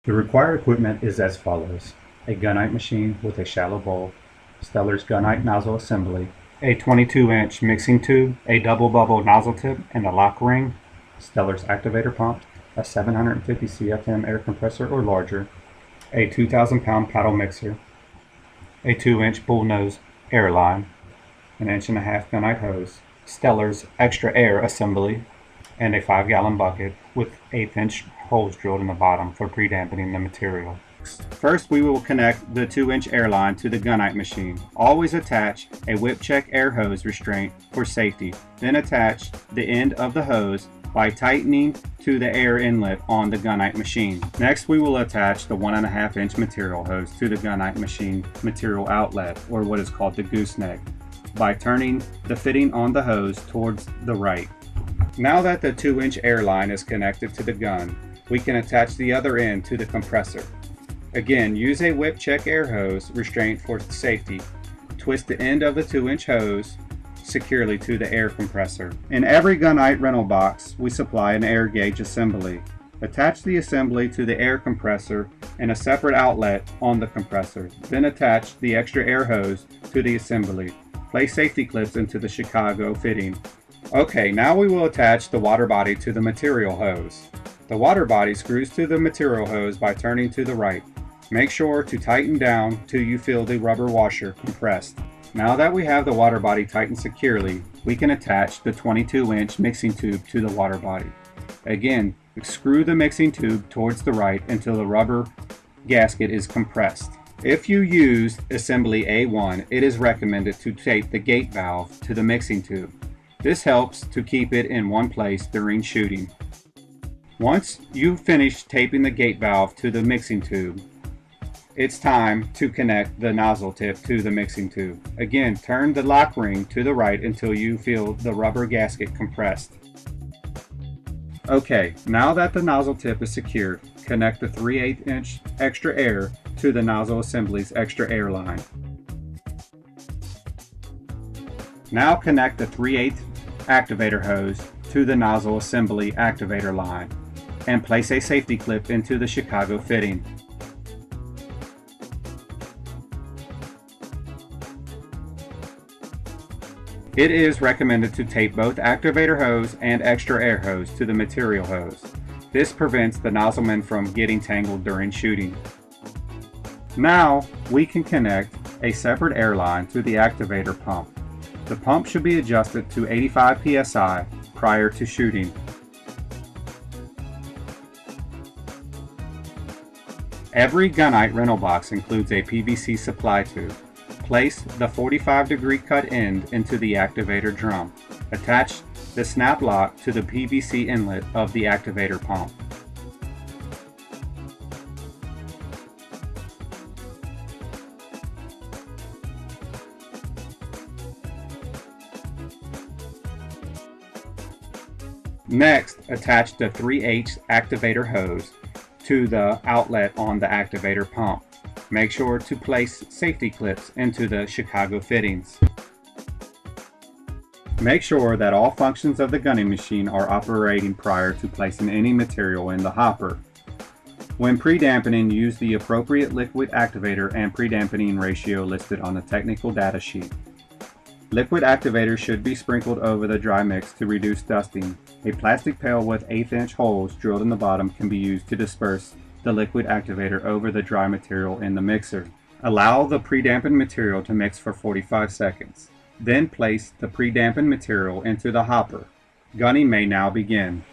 The required equipment is as follows: a gunite machine with a shallow bowl, Stellar's gunite nozzle assembly, a 22-inch mixing tube, a double bubble nozzle tip and a lock ring, Stellar's activator pump, a 750 CFM air compressor or larger, a 2,000-pound paddle mixer, a 2-inch bullnose air line, an 1.5-inch gunite hose, Stellar's extra air assembly, and a 5-gallon bucket with 1/8-inch holes drilled in the bottom for pre-dampening the material. First, we will connect the 2-inch air line to the gunite machine. Always attach a whip check air hose restraint for safety. Then attach the end of the hose by tightening to the air inlet on the gunite machine. Next, we will attach the 1.5-inch material hose to the gunite machine material outlet, or what is called the gooseneck, by turning the fitting on the hose towards the right. Now that the 2-inch air line is connected to the gun, we can attach the other end to the compressor. Again, use a whip check air hose restraint for safety. Twist the end of the 2-inch hose securely to the air compressor. In every gunite rental box, we supply an air gauge assembly. Attach the assembly to the air compressor and a separate outlet on the compressor. Then attach the extra air hose to the assembly. Place safety clips into the Chicago fitting. Okay, now we will attach the water body to the material hose. The water body screws to the material hose by turning to the right. Make sure to tighten down till you feel the rubber washer compressed. Now that we have the water body tightened securely, we can attach the 22-inch mixing tube to the water body. Again, screw the mixing tube towards the right until the rubber gasket is compressed. If you use assembly A1, it is recommended to tape the gate valve to the mixing tube. This helps to keep it in one place during shooting. Once you finish taping the gate valve to the mixing tube, it's time to connect the nozzle tip to the mixing tube. Again, turn the lock ring to the right until you feel the rubber gasket compressed. Okay, now that the nozzle tip is secured, connect the 3/8-inch extra air to the nozzle assembly's extra air line. Now connect the 3/8 activator hose to the nozzle assembly activator line and place a safety clip into the Chicago fitting. It is recommended to tape both activator hose and extra air hose to the material hose. This prevents the nozzleman from getting tangled during shooting. Now we can connect a separate air line to the activator pump. The pump should be adjusted to 85 psi prior to shooting. Every gunite rental box includes a PVC supply tube. Place the 45-degree cut end into the activator drum. Attach the snap lock to the PVC inlet of the activator pump. Next, attach the 3/8 activator hose to the outlet on the activator pump. Make sure to place safety clips into the Chicago fittings. Make sure that all functions of the gunning machine are operating prior to placing any material in the hopper. When pre-dampening, use the appropriate liquid activator and pre-dampening ratio listed on the technical data sheet. Liquid activator should be sprinkled over the dry mix to reduce dusting. A plastic pail with 1/8-inch holes drilled in the bottom can be used to disperse the liquid activator over the dry material in the mixer. Allow the pre-dampened material to mix for 45 seconds. Then place the pre-dampened material into the hopper. Gunning may now begin.